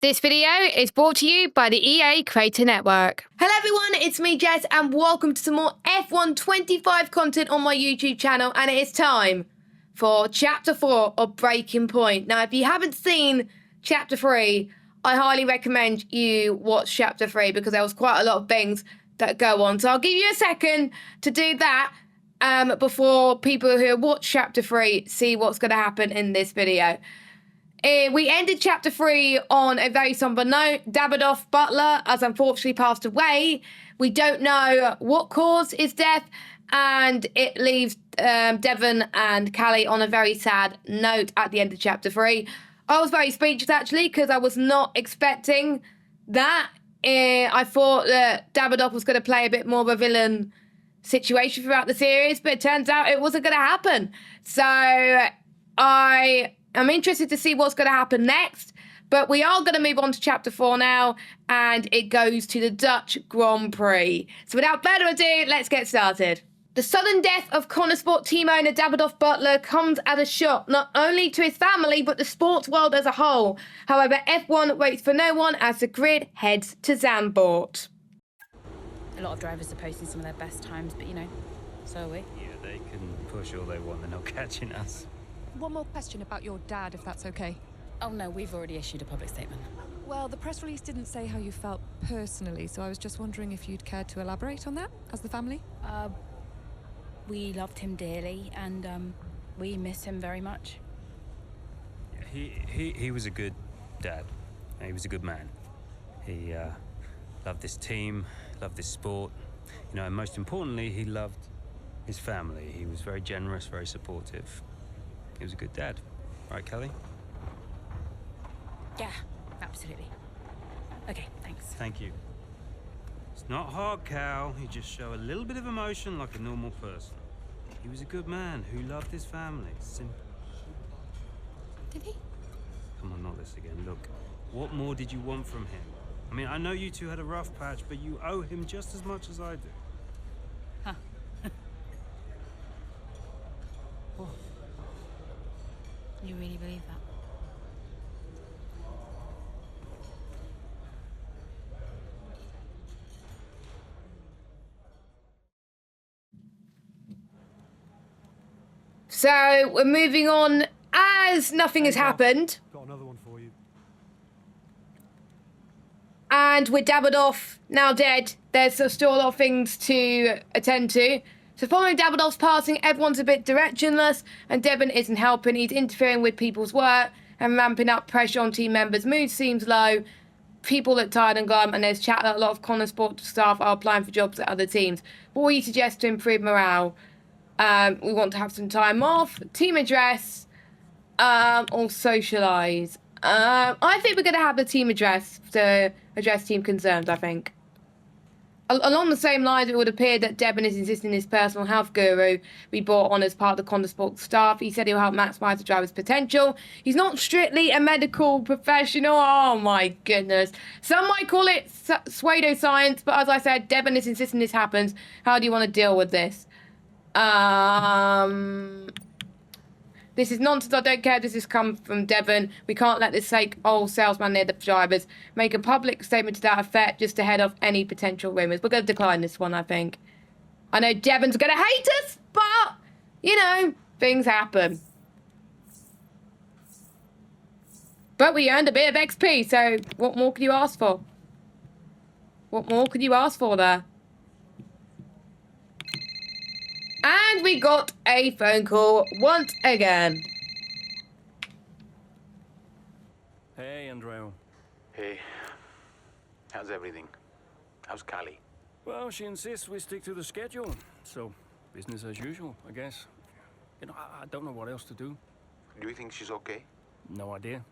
This video is brought to you by the EA Creator Network. Hello everyone, it's me Jess and welcome to some more F1 25 content on my YouTube channel, and it is time for Chapter 4 of Breaking Point. Now if you haven't seen Chapter 3, I highly recommend you watch Chapter 3 because there was quite a lot of things that go on. So I'll give you a second to do that before people who watch Chapter 3 see what's going to happen in this video. We ended Chapter 3 on a very somber note. Davidoff Butler has unfortunately passed away. We don't know what caused his death, and it leaves Devon and Callie on a very sad note at the end of Chapter 3. I was very speechless, actually, because I was not expecting that. I thought that Davidoff was going to play a bit more of a villain situation throughout the series, but it turns out it wasn't going to happen. So I'm interested to see what's going to happen next, but we are going to move on to Chapter 4 now, and it goes to the Dutch Grand Prix. So without further ado, let's get started. The sudden death of Connorsport team owner Davidoff Butler comes as a shock not only to his family, but the sports world as a whole. However, F1 waits for no one as the grid heads to Zandvoort. A lot of drivers are posting some of their best times, but you know, so are we. Yeah, they can push all they want, they're not catching us. One more question about your dad, if that's okay. Oh no, we've already issued a public statement. Well, the press release didn't say how you felt personally, so I was just wondering if you'd care to elaborate on that, as the family? We loved him dearly, and we miss him very much. Yeah, he was a good dad. He was a good man. He loved this team, loved this sport. You know, and most importantly, he loved his family. He was very generous, very supportive. He was a good dad. Right, Callie? Yeah, absolutely. Okay, thanks. Thank you. It's not hard, Cal. You just show a little bit of emotion like a normal person. He was a good man who loved his family. Simple. Did he? Come on, not this again. Look, what more did you want from him? I mean, I know you two had a rough patch, but you owe him just as much as I do. Huh. What? You really believe that? So we're moving on as nothing has happened. Got another one for you. And with Davidoff now dead, there's still a lot of things to attend to. So following Davidoff's passing, everyone's a bit directionless, and Devon isn't helping. He's interfering with people's work and ramping up pressure on team members. Mood seems low. People look tired and glum, and there's chat that a lot of Connorsport staff are applying for jobs at other teams. What we suggest to improve morale? We want to have some time off, team address, or socialise. I think we're going to have the team address to address team concerns, I think. Along the same lines, it would appear that Devon is insisting his personal health guru be brought on as part of the Connorsport staff. He said he'll help maximise the driver's potential. He's not strictly a medical professional. Oh my goodness. Some might call it pseudoscience, but as I said, Devon is insisting this happens. How do you want to deal with this? This is nonsense. I don't care if this has come from Devon. We can't let this fake old salesman near the drivers make a public statement to that effect just to head off any potential rumours. We're going to decline this one, I think. I know Devon's going to hate us, but, you know, things happen. But we earned a bit of XP, so what more could you ask for? What more could you ask for there? And we got a phone call once again. Hey, Andreo. Hey, how's everything? How's Callie? Well, she insists we stick to the schedule, so business as usual, I guess. You know, I don't know what else to do. Do you think she's okay? No idea.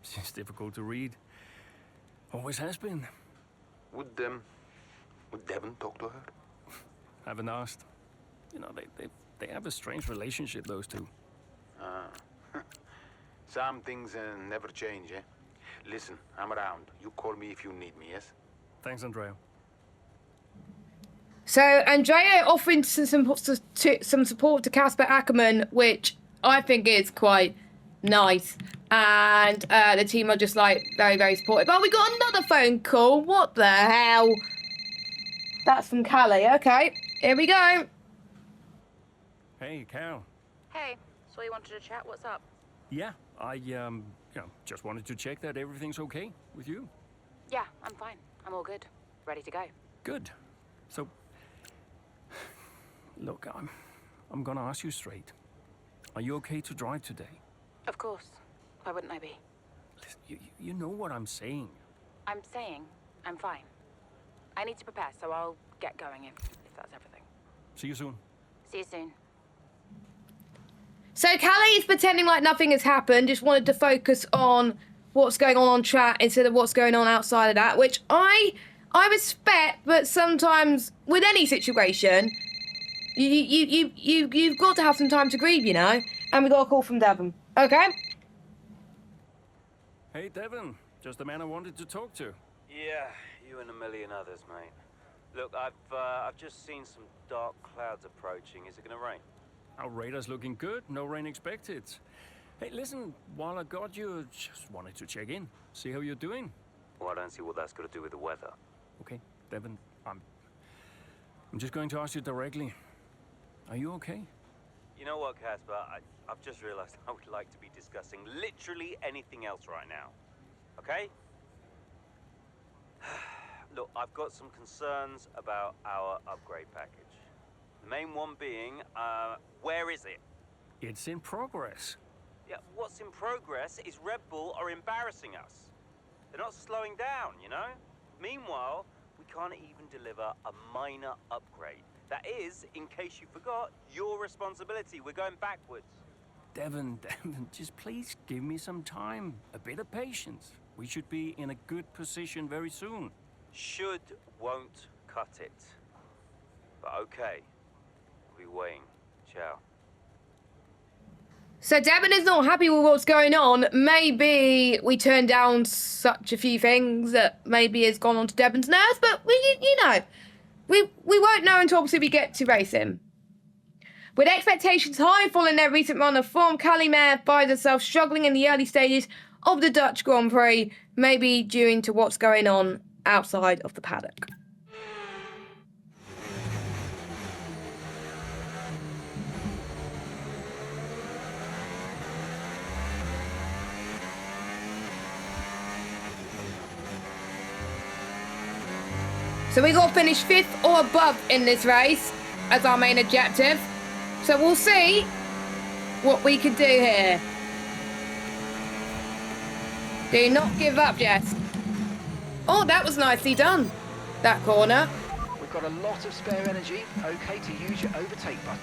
She's difficult to read. Always has been. Would Devon talk to her? Haven't asked. You know, they have a strange relationship, those two. Some things never change, eh? Listen, I'm around. You call me if you need me, yes? Thanks, Andreo. So Andrea offering some support to Casper Ackerman, which I think is quite nice. And the team are just like very, very supportive. Oh, we got another phone call. What the hell? That's from Callie. Okay, here we go. Hey, Cal. Hey, so you wanted to chat? What's up? Yeah, I just wanted to check that everything's okay with you. Yeah, I'm fine. I'm all good. Ready to go. Good. So, look, I'm gonna ask you straight. Are you okay to drive today? Of course. Why wouldn't I be? Listen, you know what I'm saying. I'm saying I'm fine. I need to prepare, so I'll get going if that's everything. See you soon. See you soon. So Callie is pretending like nothing has happened, just wanted to focus on what's going on chat instead of what's going on outside of that, which I respect, but sometimes with any situation, you've got to have some time to grieve, you know? And we got a call from Devon. Okay? Hey, Devon. Just the man I wanted to talk to. Yeah, you and a million others, mate. Look, I've just seen some dark clouds approaching. Is it gonna rain? Our radar's looking good. No rain expected. Hey, listen, while I got you, just wanted to check in. See how you're doing. Well, I don't see what that's got to do with the weather. Okay, Devon, I'm just going to ask you directly. Are you okay? You know what, Casper? I've just realized I would like to be discussing literally anything else right now. Okay? Look, I've got some concerns about our upgrade package. The main one being, where is it? It's in progress. Yeah, what's in progress is Red Bull are embarrassing us. They're not slowing down, you know? Meanwhile, we can't even deliver a minor upgrade. That is, in case you forgot, your responsibility. We're going backwards. Devon, just please give me some time. A bit of patience. We should be in a good position very soon. Should won't cut it. But okay. We'll be waiting. Ciao. So Devon is not happy with what's going on. Maybe we turned down such a few things that maybe has gone on to Devon's nerves, but we won't know until obviously we get to race him. With expectations high following their recent run of form, Callie may finds herself struggling in the early stages of the Dutch Grand Prix, maybe due to what's going on outside of the paddock. So we got to finish 5th or above in this race as our main objective. So we'll see what we can do here. Do not give up, Jess. Oh, that was nicely done, that corner. We've got a lot of spare energy. Okay to use your overtake button.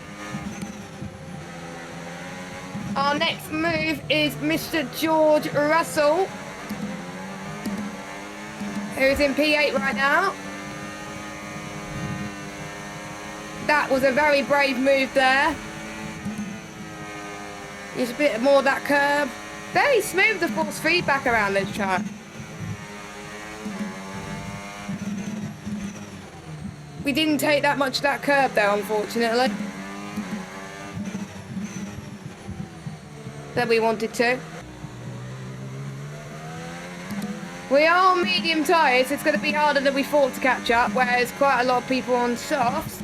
Our next move is Mr. George Russell, who's in P8 right now. That was a very brave move there. Use a bit more of that curb. Very smooth, the force feedback around this track. We didn't take that much of that curb though, unfortunately. That we wanted to. We are on medium tyres, so it's going to be harder than we thought to catch up, whereas quite a lot of people on softs.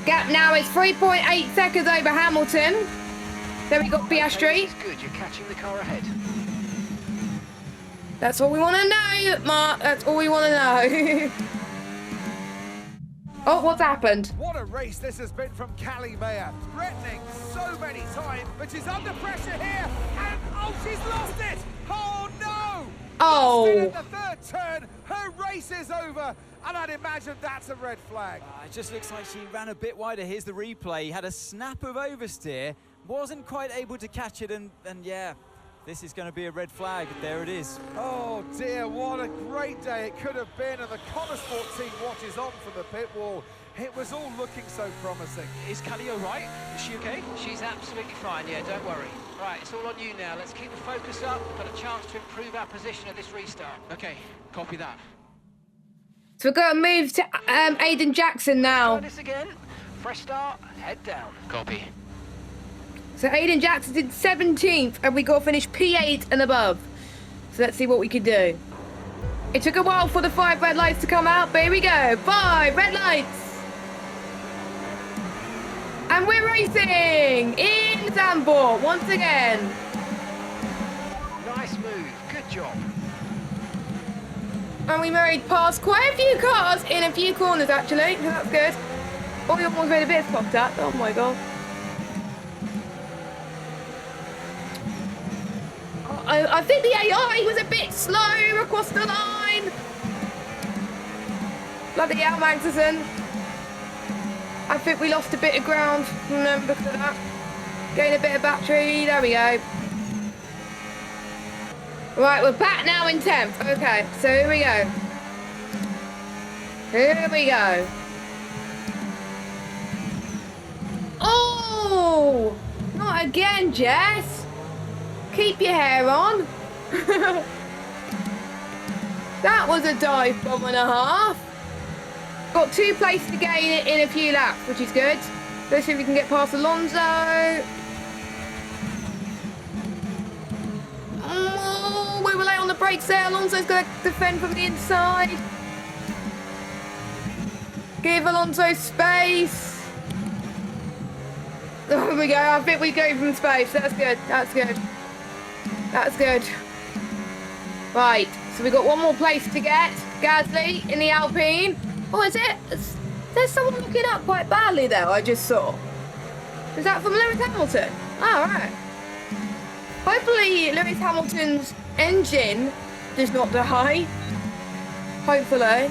Gap now is 3.8 seconds over Hamilton. Then we got Piastri. It's good, you're catching the car ahead. That's all we want to know, Mark. That's all we want to know. Oh, what's happened? What a race this has been from Callie Mayer. Threatening so many times, but she's under pressure here. And, oh, she's lost it. Oh, no. Oh. Lost it in the third turn. Her race is over. And I'd imagine that's a red flag. It just looks like she ran a bit wider. Here's the replay. Had a snap of oversteer. Wasn't quite able to catch it. And yeah, this is going to be a red flag. There it is. Oh, dear. What a great day it could have been. And the Connorsport team watches on from the pit wall. It was all looking so promising. Is Callie all right? Is she okay? She's absolutely fine, yeah, don't worry. Right, it's all on you now. Let's keep the focus up. We've got a chance to improve our position at this restart. Okay, copy that. So we're going to move to Aiden Jackson now. Try this again. Fresh start, head down. Copy. So Aiden Jackson did 17th, and we got to finish P8 and above. So let's see what we can do. It took a while for the 5 red lights to come out, but here we go. 5 red lights. And we're racing in Zandvoort once again. Nice move, good job. And we made past quite a few cars in a few corners, actually. So that's good. All the other ones made a bit of contact. Oh my god. I think the AI was a bit slow across the line. Bloody hell, Magnussen. I think we lost a bit of ground because of that. Gain a bit of battery. There we go. Right, we're back now in 10th. Okay, so here we go. Here we go. Oh! Not again, Jess. Keep your hair on. That was a dive bomb and a half. Got 2 places to gain in a few laps, which is good. Let's see if we can get past Alonso. Oh, we were late on the brakes there. Alonso's going to defend from the inside. Give Alonso space. There we go. I think we go from space. That's good. That's good. That's good. Right, so we've got 1 more place to get. Gasly in the Alpine. Oh, is it? There's someone looking up quite badly there, I just saw. Is that from Lewis Hamilton? Oh, right. Hopefully Lewis Hamilton's engine does not die. Hopefully.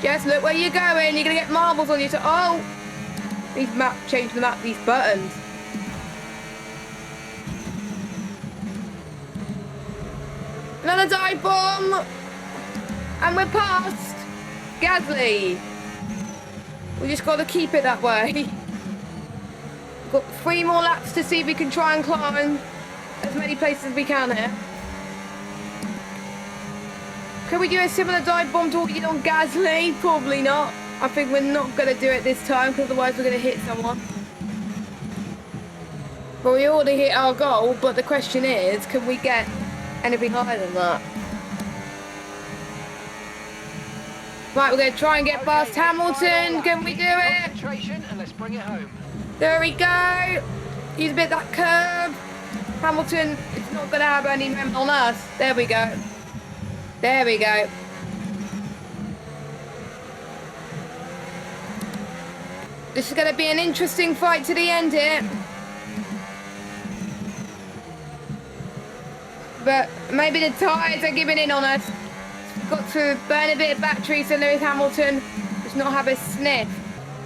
Jess, look where you're going. You're going to get marbles on you. Oh! These map, change the map, these buttons. Another dive bomb. And we're past Gasly. We just got to keep it that way. We've got 3 more laps to see if we can try and climb as many places as we can here. Can we do a similar dive bomb to what we did on Gasly? Probably not. I think we're not going to do it this time because otherwise we're going to hit someone. Well, we already hit our goal, but the question is, can we get anything higher than that? Right, we're going to try and get past Hamilton. Can we do it? Concentration and let's bring it home. There we go. Use a bit of that curve. Hamilton is not going to have any momentum on us. There we go. There we go. This is going to be an interesting fight to the end here. But maybe the tyres are giving in on us. We've got to burn a bit of battery so Lewis Hamilton does not have a sniff.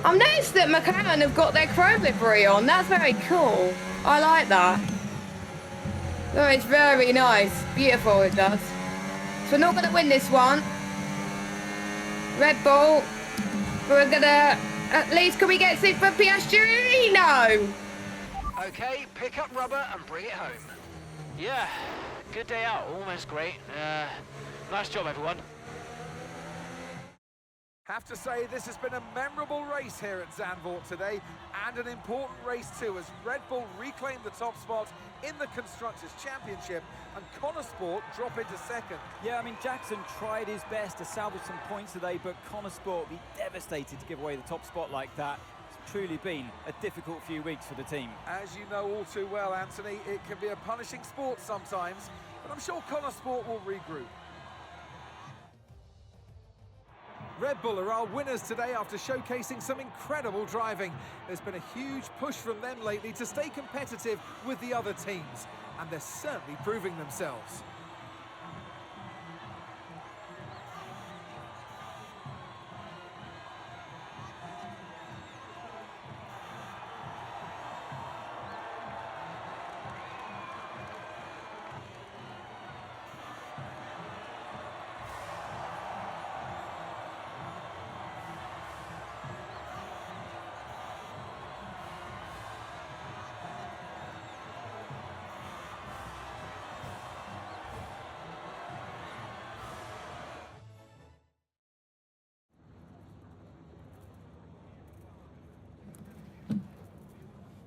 I've noticed that McLaren have got their chrome livery on. That's very cool. I like that. Oh, it's very nice. Beautiful, it does. So we're not going to win this one. Red Bull. We're going to... At least can we get 6 for Piastri? No. Okay, pick up rubber and bring it home. Yeah, good day out. Almost great. Nice job, everyone. Have to say, this has been a memorable race here at Zandvoort today, and an important race too, as Red Bull reclaimed the top spot in the Constructors' Championship, and Connor Sport drop into second. Yeah, I mean, Jackson tried his best to salvage some points today, but Connor Sport will be devastated to give away the top spot like that. It's truly been a difficult few weeks for the team. As you know all too well, Anthony, it can be a punishing sport sometimes, but I'm sure Connor Sport will regroup. Red Bull are our winners today after showcasing some incredible driving. There's been a huge push from them lately to stay competitive with the other teams, and they're certainly proving themselves.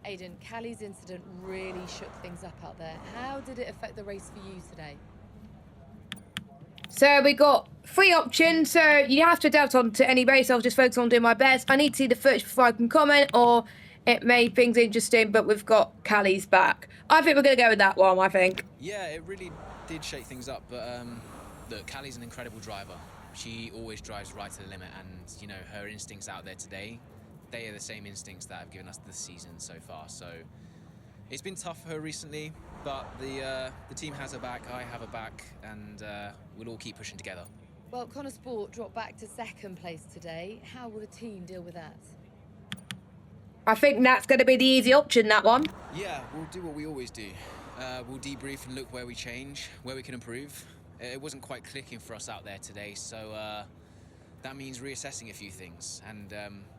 Aiden, Callie's incident really shook things up out there. How did it affect the race for you today? So we got 3 options. So you have to adapt on to any race. I'll just focus on doing my best. I need to see the footage before I can comment, or it made things interesting, but we've got Callie's back. I think we're going to go with that one, I think. Yeah, it really did shake things up, but look, Callie's an incredible driver. She always drives right to the limit, and, you know, her instincts out there today, they are the same instincts that have given us this season so far. So it's been tough for her recently, but the team has her back, I have her back, and we'll all keep pushing together. Well, Connor Sport dropped back to 2nd place today. How will the team deal with that? I think that's going to be the easy option, that one. Yeah, we'll do what we always do. We'll debrief and look where we change, where we can improve. It wasn't quite clicking for us out there today, so that means reassessing a few things and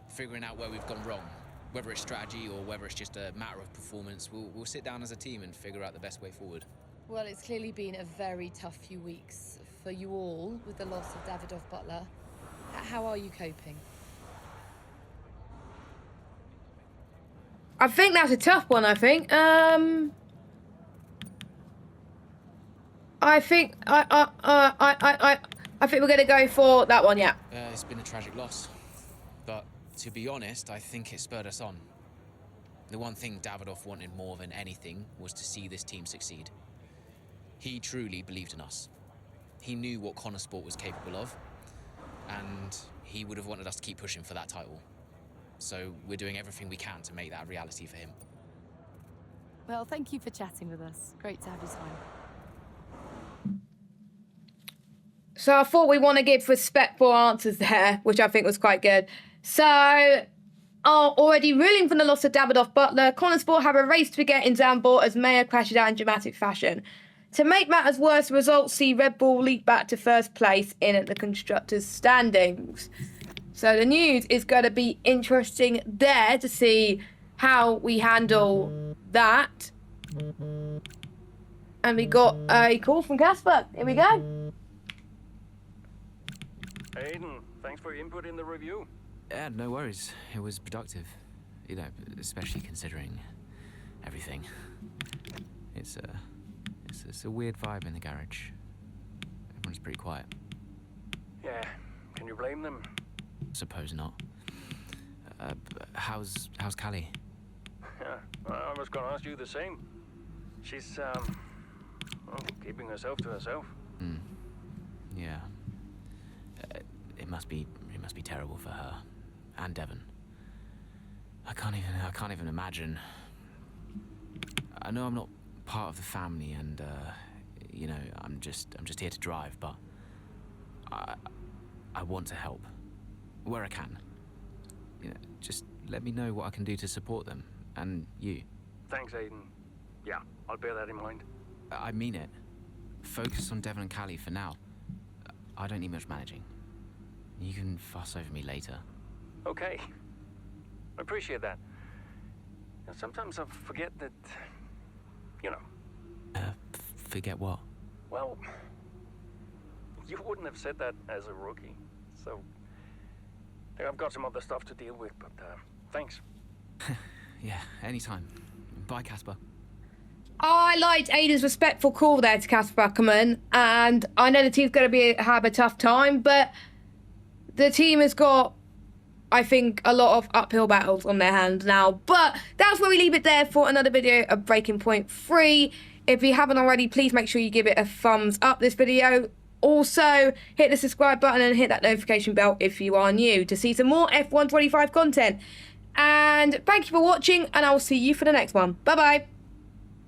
figuring out where we've gone wrong. Whether it's strategy or whether it's just a matter of performance, we'll sit down as a team and figure out the best way forward. Well, it's clearly been a very tough few weeks for you all with the loss of Davidoff Butler. How are you coping? I think that's a tough one, I think. I think we're going to go for that one, yeah. It's been a tragic loss, but to be honest, I think it spurred us on. The one thing Davidoff wanted more than anything was to see this team succeed. He truly believed in us. He knew what Connor Sport was capable of, and he would have wanted us to keep pushing for that title. So we're doing everything we can to make that a reality for him. Well, thank you for chatting with us. Great to have you time. So I thought we want to give respectful answers there, which I think was quite good. So, already ruling from the loss of Davidoff Butler, Connor Sport have a race to get in Zandvoort as Mayer crashes out in dramatic fashion. To make matters worse, the results see Red Bull leap back to 1st place in the constructors' standings. So the news is going to be interesting there to see how we handle that. And we got a call from Casper. Here we go. Aiden, thanks for your input in the review. Yeah, no worries. It was productive. You know, especially considering everything. It's a weird vibe in the garage. Everyone's pretty quiet. Yeah, can you blame them? Suppose not. How's Callie? Yeah, I was gonna ask you the same. She's, keeping herself to herself. Yeah. It must be terrible for her. And Devon. I can't even imagine. I know I'm not part of the family and, you know, I'm just here to drive, but I want to help. Where I can. You know, just let me know what I can do to support them. And you. Thanks, Aiden. Yeah, I'll bear that in mind. I mean it. Focus on Devon and Callie for now. I don't need much managing. You can fuss over me later. Okay. I appreciate that. And sometimes I forget that, you know. Forget what? Well, you wouldn't have said that as a rookie, so I think I've got some other stuff to deal with, but thanks. Yeah, anytime. Bye, Casper. I liked Aiden's respectful call there to Casper Ackerman, and I know the team's going to have a tough time, but the team has got, I think, a lot of uphill battles on their hands now. But that's where we leave it there for another video of Breaking Point 3. If you haven't already, please make sure you give it a thumbs up, this video. Also, hit the subscribe button and hit that notification bell if you are new to see some more F125 content. And thank you for watching, and I will see you for the next one. Bye-bye.